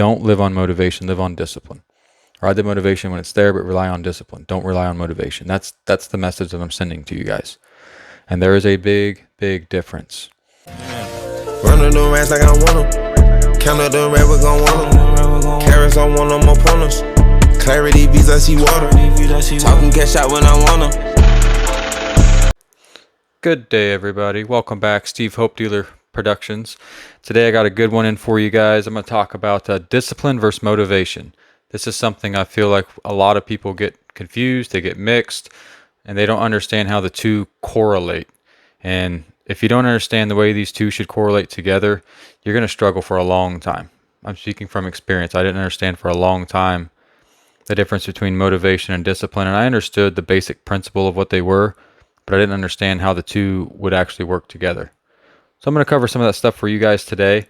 Don't live on motivation, live on discipline. Ride the motivation when it's there, but rely on discipline. Don't rely on motivation. That's the message that I'm sending to you guys. And there is a big, big difference. Run the rats like I want them. Count up the red, we gon' want them. Carrots, I want them opponents. Clarity, beats, I see water. Talking cash out when I want them. Good day, everybody. Welcome back, Steve Hope Dealer Productions. Today I got a good one in for you guys. I'm going to talk about discipline versus motivation. This is something I feel like a lot of people get confused, they get mixed, and they don't understand how the two correlate. And if you don't understand the way these two should correlate together, you're going to struggle for a long time. I'm speaking from experience. I didn't understand for a long time the difference between motivation and discipline, and I understood the basic principle of what they were, but I didn't understand how the two would actually work together. So I'm going to cover some of that stuff for you guys today.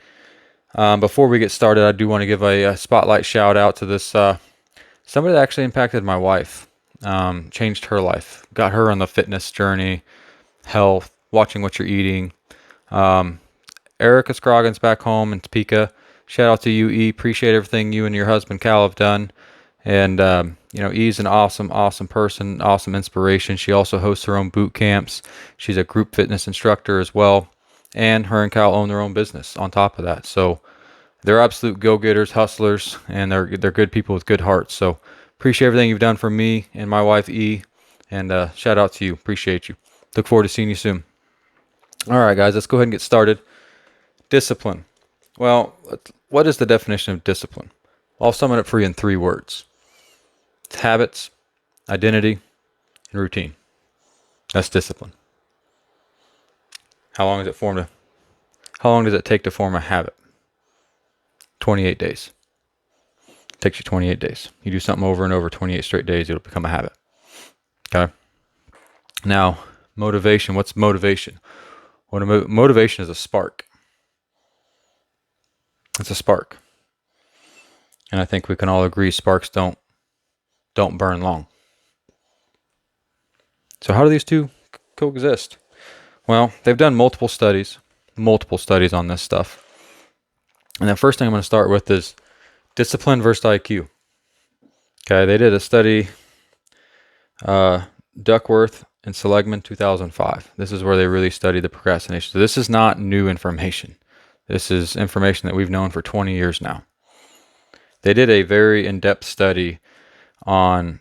Before we get started, I do want to give a spotlight shout out to this somebody that actually impacted my wife, changed her life, got her on the fitness journey, health, watching what you're eating. Erica Scroggins back home in Topeka. Shout out to you, E. Appreciate everything you and your husband Cal have done. And E's an awesome person, awesome inspiration. She also hosts her own boot camps. She's a group fitness instructor as well. And her and Cal own their own business on top of that. So they're absolute go-getters, hustlers, and they're good people with good hearts. So appreciate everything you've done for me and my wife, E. And shout out to you. Appreciate you. Look forward to seeing you soon. All right, guys, let's go ahead and get started. Discipline. Well, what is the definition of discipline? I'll sum it up for you in 3 words. It's habits, identity, and routine. That's discipline. How long does it take to form a habit? 28 days. It takes you 28 days. You do something over and over 28 straight days, it'll become a habit. Okay? Now, motivation. What's motivation? Motivation is a spark. It's a spark. And I think we can all agree sparks don't burn long. So how do these two coexist? Well, they've done multiple studies on this stuff. And the first thing I'm going to start with is discipline versus IQ. Okay, they did a study, Duckworth and Seligman, 2005. This is where they really studied the procrastination. So this is not new information. This is information that we've known for 20 years now. They did a very in-depth study on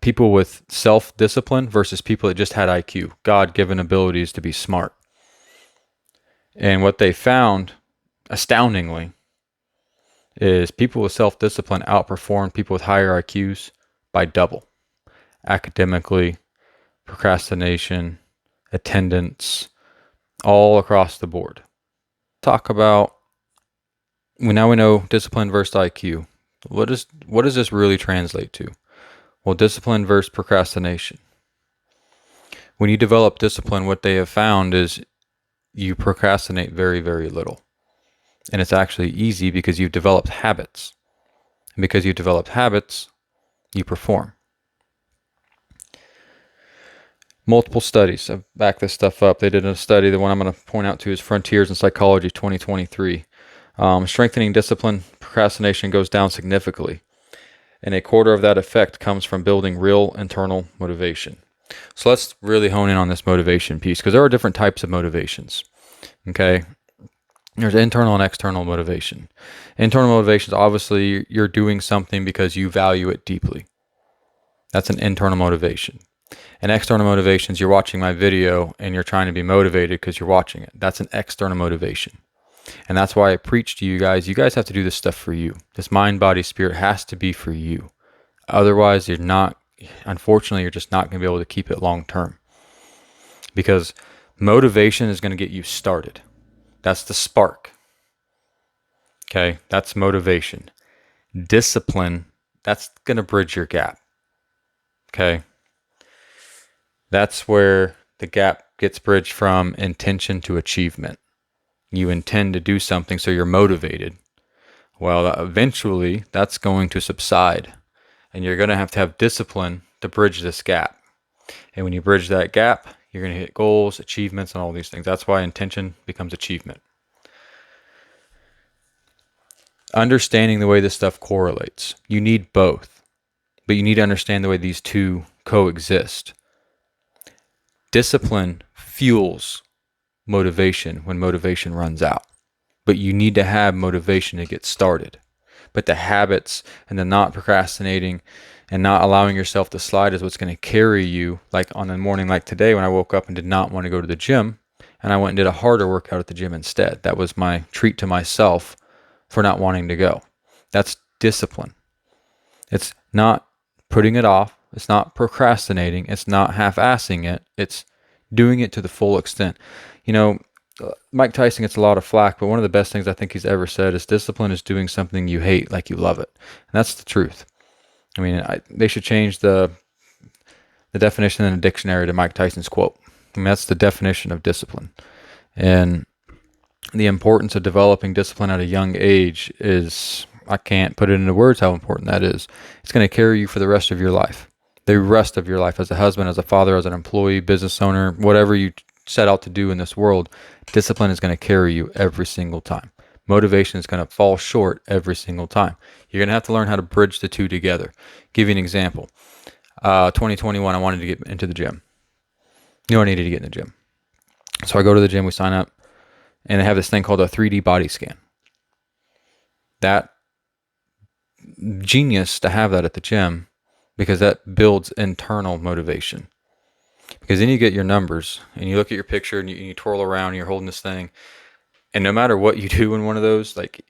people with self-discipline versus people that just had IQ, God-given abilities to be smart. And what they found, astoundingly, is people with self-discipline outperformed people with higher IQs by double. Academically, procrastination, attendance, all across the board. Talk about, now we know discipline versus IQ. What does this really translate to? Well, discipline versus procrastination. When you develop discipline, what they have found is you procrastinate very, very little. And it's actually easy because you've developed habits. And because you've developed habits, you perform. Multiple studies have backed this stuff up. They did a study, the one I'm going to point out to is Frontiers in Psychology 2023. Strengthening discipline, procrastination goes down significantly. And a quarter of that effect comes from building real internal motivation. So let's really hone in on this motivation piece, because there are different types of motivations. Okay? There's internal and external motivation. Internal motivation is obviously you're doing something because you value it deeply. That's an internal motivation. And external motivation is you're watching my video and you're trying to be motivated because you're watching it. That's an external motivation. And that's why I preach to you guys. You guys have to do this stuff for you. This mind, body, spirit has to be for you. Otherwise, unfortunately, you're just not going to be able to keep it long term. Because motivation is going to get you started. That's the spark. Okay, that's motivation. Discipline, that's going to bridge your gap. Okay, that's where the gap gets bridged from intention to achievement. You intend to do something, so you're motivated. Well, eventually, that's going to subside. And you're going to have discipline to bridge this gap. And when you bridge that gap, you're going to hit goals, achievements, and all these things. That's why intention becomes achievement. understanding the way this stuff correlates. You need both, but you need to understand the way these two coexist. Discipline fuels motivation when motivation runs out, but you need to have motivation to get started. But the habits and the not procrastinating and not allowing yourself to slide is what's going to carry you. Like on a morning like today when I woke up and did not want to go to the gym, and I went and did a harder workout at the gym instead. That was my treat to myself for not wanting to go. That's discipline. It's not putting it off. It's not procrastinating. It's not half-assing it. It's doing it to the full extent. You know, Mike Tyson gets a lot of flack, but one of the best things I think he's ever said is discipline is doing something you hate like you love it. And that's the truth. I mean, they should change the definition in the dictionary to Mike Tyson's quote. I mean, that's the definition of discipline. And the importance of developing discipline at a young age is, I can't put it into words how important that is. It's going to carry you for the rest of your life. The rest of your life as a husband, as a father, as an employee, business owner, whatever you set out to do in this world, discipline is going to carry you every single time. Motivation is going to fall short every single time. You're going to have to learn how to bridge the two together. Give you an example. 2021, I wanted to get into the gym. I needed to get in the gym. So I go to the gym, we sign up, and they have this thing called a 3D body scan. That genius to have that at the gym, because that builds internal motivation. Because then you get your numbers and you look at your picture and you twirl around and you're holding this thing. And no matter what you do in one of those, like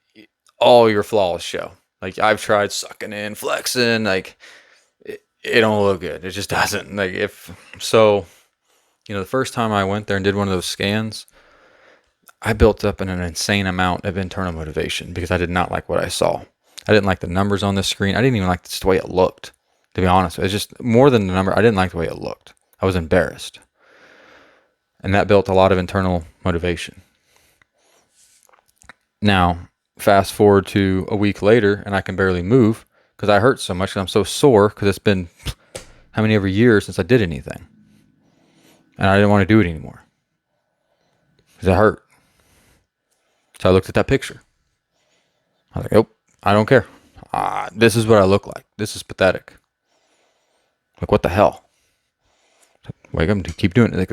all your flaws show. Like I've tried sucking in, flexing, like it don't look good. It just doesn't. Like the first time I went there and did one of those scans, I built up an insane amount of internal motivation because I did not like what I saw. I didn't like the numbers on the screen. I didn't even like the way it looked, to be honest. It's just more than the number. I didn't like the way it looked. I was embarrassed. And that built a lot of internal motivation. Now, fast forward to a week later, and I can barely move because I hurt so much and I'm so sore because it's been how many every year since I did anything. And I didn't want to do it anymore because it hurt. So I looked at that picture. I was like, oh, I don't care. This is what I look like. This is pathetic. Like, what the hell? Wake up and keep doing it. Like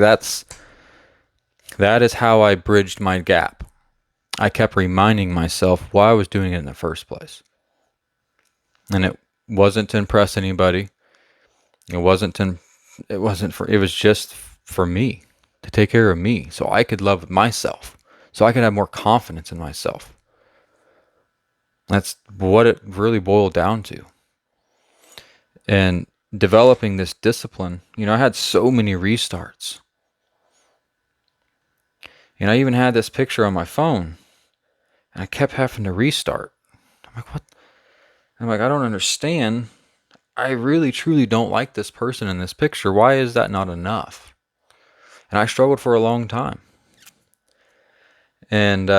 that is how I bridged my gap. I kept reminding myself why I was doing it in the first place. And it wasn't to impress anybody. It was just for me, to take care of me, so I could love myself, so I could have more confidence in myself. That's what it really boiled down to. And developing this discipline, I had so many restarts. And I even had this picture on my phone, and I kept having to restart. I'm like, what? I'm like, I don't understand. I really, truly don't like this person in this picture. Why is that not enough? And I struggled for a long time. And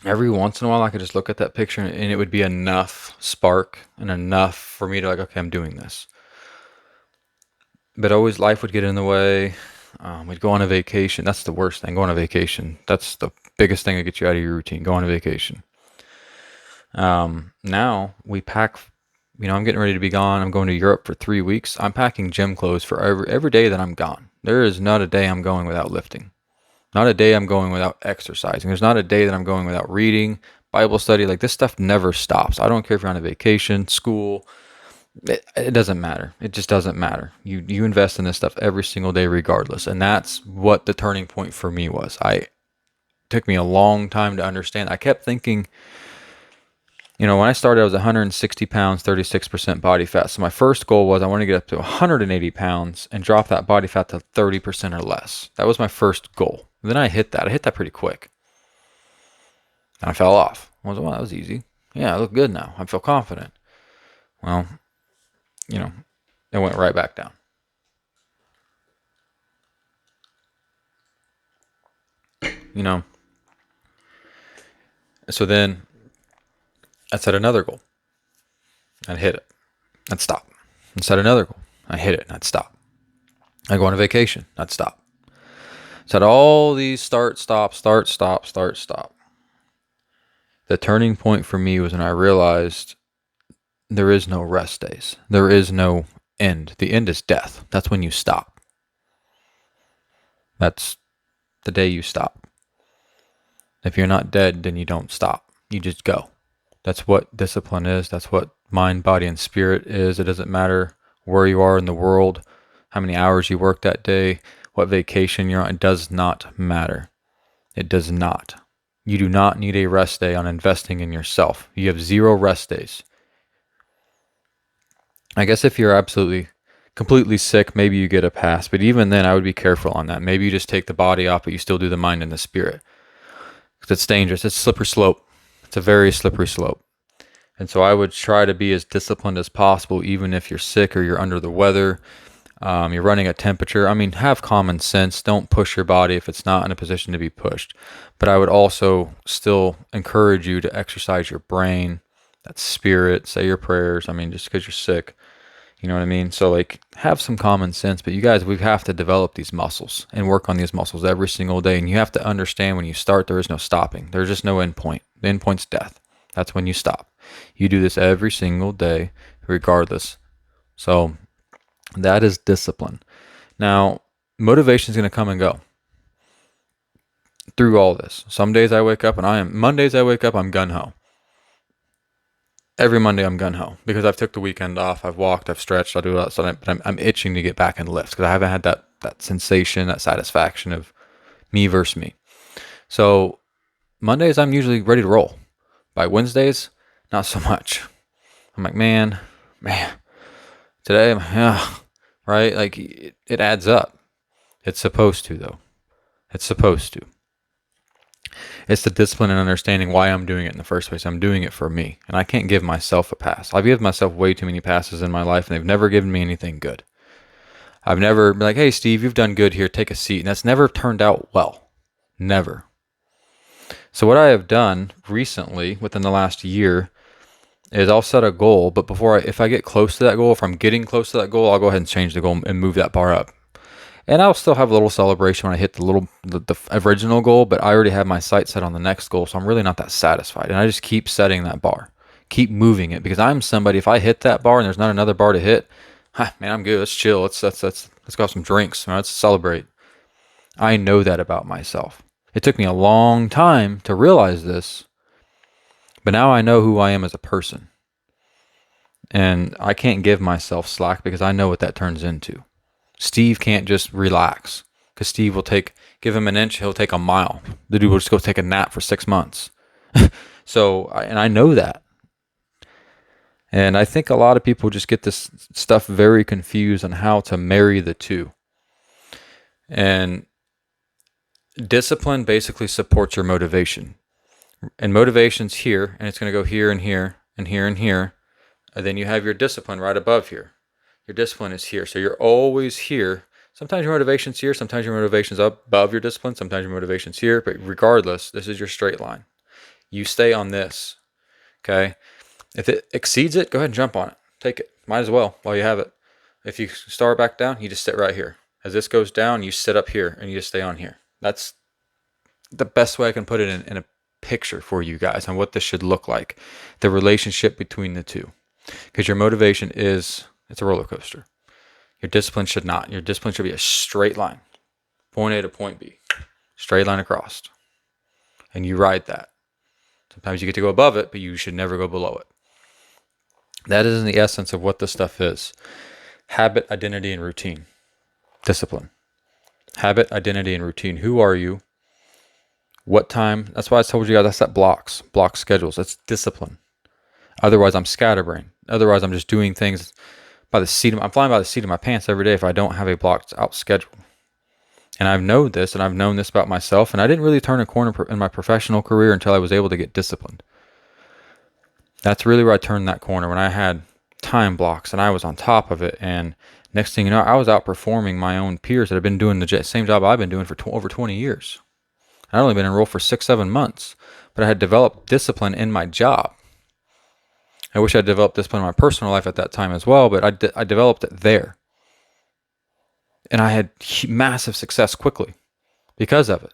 every once in a while, I could just look at that picture, and it would be enough spark and enough for me to like, okay, I'm doing this. But always life would get in the way. We'd go on a vacation. That's the worst thing. Go on a vacation. That's the biggest thing that gets you out of your routine. Go on a vacation. Now we pack, I'm getting ready to be gone. I'm going to Europe for 3 weeks. I'm packing gym clothes for every day that I'm gone. There is not a day I'm going without lifting. Not a day I'm going without exercising. There's not a day that I'm going without reading, Bible study. Like, this stuff never stops. I don't care if you're on a vacation, school. It doesn't matter. It just doesn't matter. You invest in this stuff every single day regardless. And that's what the turning point for me was. It took me a long time to understand. I kept thinking, when I started, I was 160 pounds, 36% body fat. So my first goal was I want to get up to 180 pounds and drop that body fat to 30% or less. That was my first goal. And then I hit that. I hit that pretty quick. And I fell off. I was like, well, that was easy. Yeah, I look good now. I feel confident. Well, it went right back down. So then I set another goal. I'd hit it. I'd stop. And set another goal. I hit it and I'd stop. I'd go on a vacation. I'd stop. So I had all these start, stop. The turning point for me was when I realized there is no rest days. There is no end. The end is death. That's when you stop. That's the day you stop. If you're not dead, then you don't stop. You just go. That's what discipline is. That's what mind, body, and spirit is. It doesn't matter where you are in the world, how many hours you work that day, what vacation you're on. It does not matter. It does not. You do not need a rest day on investing in yourself. You have 0 rest days. I guess if you're completely sick, maybe you get a pass. But even then, I would be careful on that. Maybe you just take the body off, but you still do the mind and the spirit. Because it's dangerous. It's a slippery slope. It's a very slippery slope. And so I would try to be as disciplined as possible, even if you're sick or you're under the weather, you're running a temperature. I mean, have common sense. Don't push your body if it's not in a position to be pushed. But I would also still encourage you to exercise your brain, that spirit, say your prayers. I mean, just because you're sick, you know what I mean? So like, have some common sense. But you guys, we have to develop these muscles and work on these muscles every single day. And you have to understand when you start, there is no stopping. There's just no end point. The end point's death. That's when you stop. You do this every single day, regardless. So that is discipline. Now, motivation is going to come and go through all this. Some days I wake up and Mondays I wake up, I'm gung-ho. Every Monday I'm gung-ho because I've took the weekend off. I've walked, I've stretched, I'll do all that stuff. But I'm itching to get back and lift because I haven't had that sensation, that satisfaction of me versus me. So Mondays I'm usually ready to roll. By Wednesdays, not so much. I'm like, man, today, right? Like it adds up. It's supposed to, though. It's supposed to. It's the discipline and understanding why I'm doing it in the first place. I'm doing it for me, and I can't give myself a pass. I've given myself way too many passes in my life, and they've never given me anything good. I've never been like, hey, Steve, you've done good here. Take a seat. And that's never turned out well. Never. So what I have done recently, within the last year, is I'll set a goal, but if I get close to that goal, if I'm getting close to that goal, I'll go ahead and change the goal and move that bar up. And I'll still have a little celebration when I hit the original goal, but I already have my sight set on the next goal, so I'm really not that satisfied. And I just keep setting that bar, keep moving it, because I'm somebody, if I hit that bar and there's not another bar to hit, man, I'm good. Let's chill. Let's go have some drinks. Let's celebrate. I know that about myself. It took me a long time to realize this, but now I know who I am as a person. And I can't give myself slack because I know what that turns into. Steve can't just relax because Steve will give him an inch, he'll take a mile. The dude will just go take a nap for 6 months. And I know that. And I think a lot of people just get this stuff very confused on how to marry the two. And discipline basically supports your motivation. And motivation's here, and it's going to go here and here and here and here. And then you have your discipline right above here. Your discipline is here. So you're always here. Sometimes your motivation's here. Sometimes your motivation's up above your discipline. Sometimes your motivation's here. But regardless, this is your straight line. You stay on this. Okay? If it exceeds it, go ahead and jump on it. Take it. Might as well while you have it. If you start back down, you just sit right here. As this goes down, you sit up here and you just stay on here. That's the best way I can put it in a picture for you guys on what this should look like. The relationship between the two. Because your motivation it's a roller coaster. Your discipline should not. Your discipline should be a straight line. Point A to point B. Straight line across. And you ride that. Sometimes you get to go above it, but you should never go below it. That is in the essence of what this stuff is. Habit, identity, and routine. Discipline. Habit, identity, and routine. Who are you? What time? That's why I told you guys I set block schedules. That's discipline. Otherwise, I'm scatterbrained. Otherwise, I'm just doing things I'm flying by the seat of my pants every day if I don't have a blocked out schedule. And I've known this, and I've known this about myself, and I didn't really turn a corner in my professional career until I was able to get disciplined. That's really where I turned that corner, when I had time blocks and I was on top of it. And next thing you know, I was outperforming my own peers that have been doing the same job I've been doing for over 20 years. I'd only been enrolled for 6-7 months, but I had developed discipline in my job. I wish I'd developed discipline in my personal life at that time as well, but I developed it there. And I had massive success quickly because of it.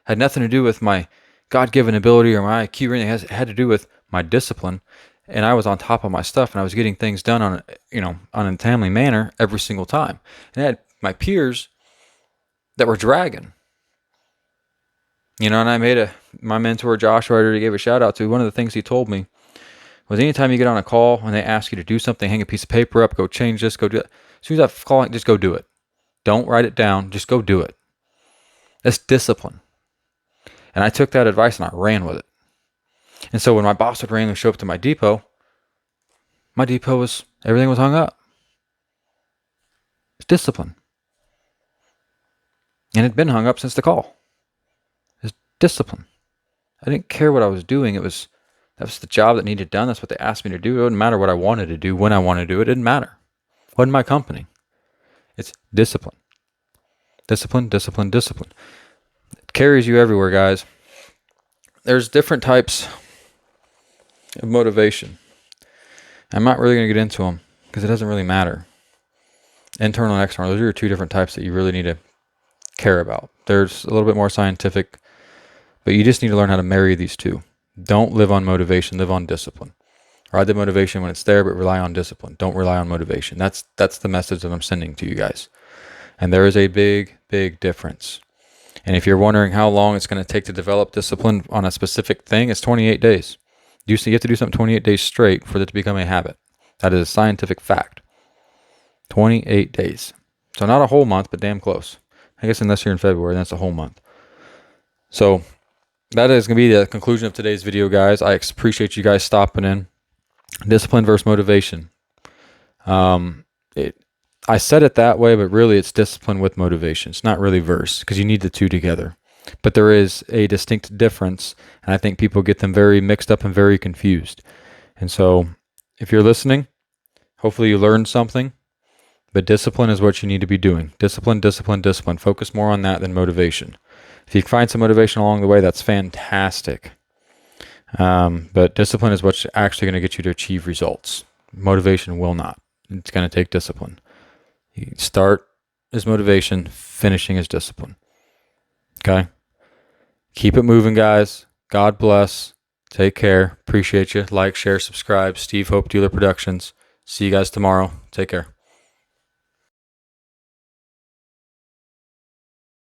Had nothing to do with my God-given ability or my IQ or anything. It had to do with my discipline. And I was on top of my stuff, and I was getting things done on a timely manner every single time. And I had my peers that were dragging. And I my mentor, Josh, who I already gave a shout out to, one of the things he told me was anytime you get on a call and they ask you to do something, hang a piece of paper up, go change this, go do that. As soon as I call it, just go do it. Don't write it down, just go do it. That's discipline. And I took that advice and I ran with it. And so when my boss would randomly show up to my depot everything was hung up. It's discipline. And it had been hung up since the call. It's discipline. I didn't care what I was doing. That was the job that needed done. That's what they asked me to do. It wouldn't matter what I wanted to do, when I wanted to do it. It didn't matter. It wasn't my company. It's discipline. Discipline, discipline, discipline. It carries you everywhere, guys. There's different types of motivation. I'm not really going to get into them because it doesn't really matter. Internal and external, those are your two different types that you really need to care about. There's a little bit more scientific, but you just need to learn how to marry these two. Don't live on motivation, live on discipline. Ride the motivation when it's there, but rely on discipline. Don't rely on motivation. That's the message that I'm sending to you guys. And there is a big, big difference. And if you're wondering how long it's going to take to develop discipline on a specific thing, it's 28 days. You have to do something 28 days straight for it to become a habit. That is a scientific fact. 28 days. So not a whole month, but damn close. I guess unless you're in February, that's a whole month. So that is going to be the conclusion of today's video, guys. I appreciate you guys stopping in. Discipline versus motivation. I said it that way, but really it's discipline with motivation. It's not really verse because you need the two together. But there is a distinct difference, and I think people get them very mixed up and very confused. And so if you're listening, hopefully you learned something, but discipline is what you need to be doing. Discipline, discipline, discipline. Focus more on that than motivation. If you can find some motivation along the way, that's fantastic. But discipline is what's actually going to get you to achieve results. Motivation will not. It's going to take discipline. You start is motivation, finishing is discipline. Okay? Keep it moving, guys. God bless. Take care. Appreciate you. Like, share, subscribe. Steve Hope Dealer Productions. See you guys tomorrow. Take care.